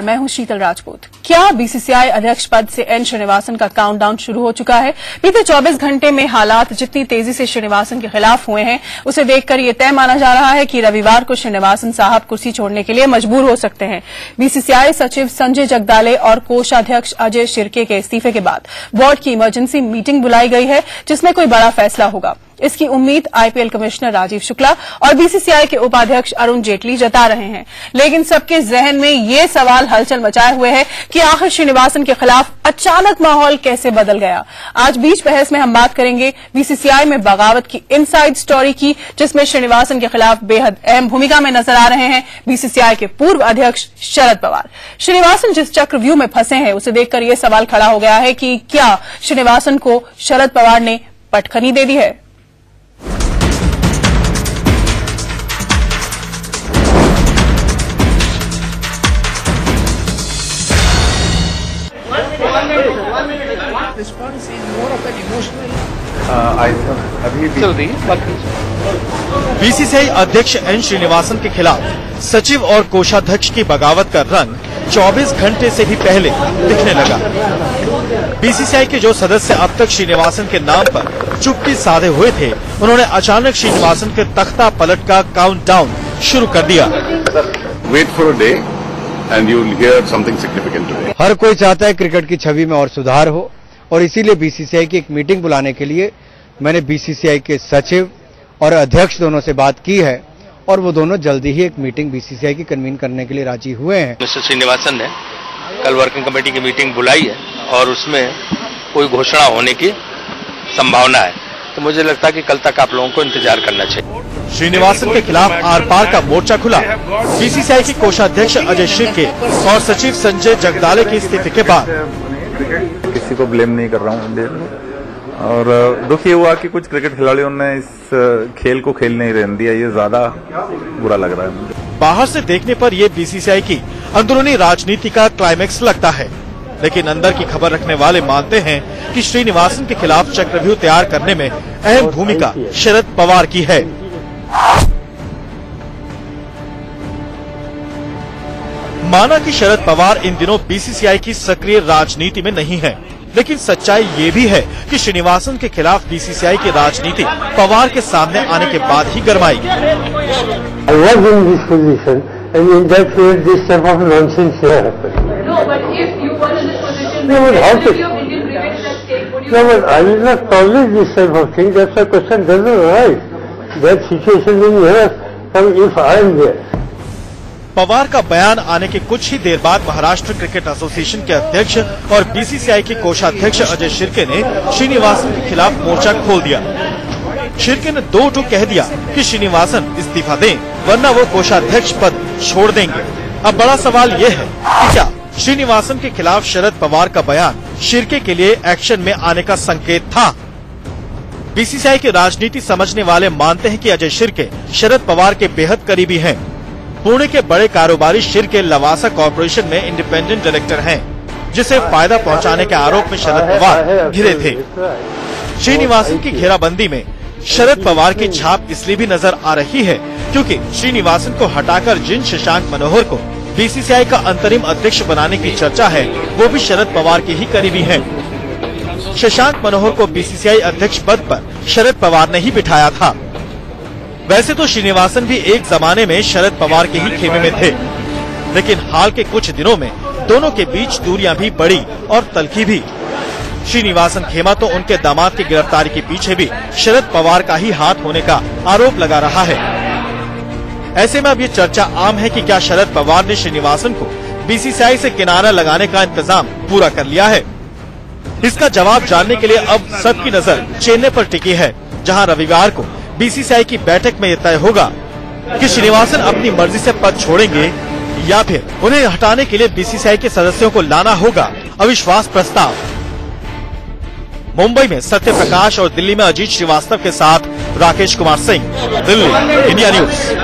मैं हूं शीतल राजपूत। क्या बीसीसीआई अध्यक्ष पद से एन श्रीनिवासन का काउंटडाउन शुरू हो चुका है? बीते 24 घंटे में हालात जितनी तेजी से श्रीनिवासन के खिलाफ हुए हैं, उसे देखकर यह तय माना जा रहा है कि रविवार को श्रीनिवासन साहब कुर्सी छोड़ने के लिए मजबूर हो सकते हैं। बीसीसीआई सचिव संजय जगदाले और कोषाध्यक्ष अजय शिर्के के इस्तीफे के बाद बोर्ड की इमरजेंसी मीटिंग बुलाई गई है, जिसमें कोई बड़ा फैसला होगा। इसकी उम्मीद आईपीएल कमिश्नर राजीव शुक्ला और बीसीसीआई के उपाध्यक्ष अरुण जेटली जता रहे हैं। लेकिन सबके जहन में ये सवाल हलचल मचाए हुए है कि आखिर श्रीनिवासन के खिलाफ अचानक माहौल कैसे बदल गया। आज बीच बहस में हम बात करेंगे बीसीसीआई में बगावत की इनसाइड स्टोरी की, जिसमें श्रीनिवासन के खिलाफ बेहद अहम भूमिका में नजर आ रहे हैं बीसीसीआई के पूर्व अध्यक्ष शरद पवार। श्रीनिवासन जिस चक्रव्यूह में फंसे हैं, उसे देखकर यह सवाल खड़ा हो गया है कि क्या श्रीनिवासन को शरद पवार ने पटखनी दे दी है। बीसीसीआई अध्यक्ष एन श्रीनिवासन के खिलाफ सचिव और कोषाध्यक्ष की बगावत का रंग 24 घंटे से भी पहले दिखने लगा। बीसीसीआई के जो सदस्य अब तक श्रीनिवासन के नाम पर चुप्पी साधे हुए थे, उन्होंने अचानक श्रीनिवासन के तख्ता पलट का काउंटडाउन शुरू कर दिया। Wait for a day and you will hear something significant today. हर कोई चाहता है क्रिकेट की छवि में और सुधार हो, और इसीलिए बीसीसीआई की एक मीटिंग बुलाने के लिए मैंने बीसीसीआई के सचिव और अध्यक्ष दोनों से बात की है, और वो दोनों जल्दी ही एक मीटिंग बीसीसीआई की कन्वीन करने के लिए राजी हुए हैं। मिस्टर श्रीनिवासन ने कल वर्किंग कमेटी की मीटिंग बुलाई है और उसमें कोई घोषणा होने की संभावना है, तो मुझे लगता है कि कल तक आप लोगों को इंतजार करना चाहिए। श्रीनिवासन के खिलाफ आर पार का मोर्चा खुला। बीसीसीआई के कोषाध्यक्ष अजय शिर्के और सचिव संजय जगदाले के इस्तीफे के बाद किसी को ब्लेम नहीं कर रहा हूँ, और दुख ये हुआ कि कुछ क्रिकेट खिलाड़ियों ने इस खेल को खेल नहीं रहने दिया, ये ज्यादा बुरा लग रहा है मुझे। बाहर से देखने पर यह बीसीसीआई की अंदरूनी राजनीति का क्लाइमेक्स लगता है, लेकिन अंदर की खबर रखने वाले मानते हैं कि श्रीनिवासन के खिलाफ चक्रव्यूह तैयार करने में अहम भूमिका शरद पवार की है। माना कि शरद पवार इन दिनों बीसीसीआई की सक्रिय राजनीति में नहीं है, लेकिन सच्चाई ये भी है कि श्रीनिवासन के खिलाफ बीसीसीआई की राजनीति पवार के सामने आने के बाद ही गरमाई। पवार का बयान आने के कुछ ही देर बाद महाराष्ट्र क्रिकेट एसोसिएशन के अध्यक्ष और बीसीसीआई के कोषाध्यक्ष अजय शिर्के ने श्रीनिवासन के खिलाफ मोर्चा खोल दिया। शिर्के ने दो टूक कह दिया कि श्रीनिवासन इस्तीफा दें, वरना वो कोषाध्यक्ष पद छोड़ देंगे। अब बड़ा सवाल ये है कि क्या श्रीनिवासन के खिलाफ शरद पवार का बयान शिर्के के लिए एक्शन में आने का संकेत था? बीसीसीआई की राजनीति समझने वाले मानते हैं कि अजय शिर्के शरद पवार के बेहद करीबी हैं। पुणे के बड़े कारोबारी शिर्के लवासा कॉर्पोरेशन में इंडिपेंडेंट डायरेक्टर हैं, जिसे फायदा पहुंचाने के आरोप में शरद पवार घिरे थे। श्रीनिवासन की घेराबंदी में शरद पवार की छाप इसलिए भी नजर आ रही है क्योंकि श्रीनिवासन को हटाकर जिन शशांक मनोहर को बीसीसीआई का अंतरिम अध्यक्ष बनाने की चर्चा है, वो भी शरद पवार के ही करीबी हैं। शशांक मनोहर को बीसीसीआई अध्यक्ष पद पर शरद पवार ने ही बिठाया था। वैसे तो श्रीनिवासन भी एक जमाने में शरद पवार के ही खेमे में थे, लेकिन हाल के कुछ दिनों में दोनों के बीच दूरियां भी बढ़ी और तल्खी भी। श्रीनिवासन खेमा तो उनके दामाद की गिरफ्तारी के पीछे भी शरद पवार का ही हाथ होने का आरोप लगा रहा है। ऐसे में अब ये चर्चा आम है कि क्या शरद पवार ने श्रीनिवासन को बीसीसीआई से किनारा लगाने का इंतजाम पूरा कर लिया है? इसका जवाब जानने के लिए अब सबकी नजर चेन्नई पर टिकी है, जहां रविवार को बीसीसीआई की बैठक में यह तय होगा कि श्रीनिवासन अपनी मर्जी से पद छोड़ेंगे या फिर उन्हें हटाने के लिए बीसीसीआई के सदस्यों को लाना होगा अविश्वास प्रस्ताव। मुंबई में सत्य प्रकाश और दिल्ली में अजीत श्रीवास्तव के साथ राकेश कुमार सिंह, दिल्ली, इंडिया न्यूज।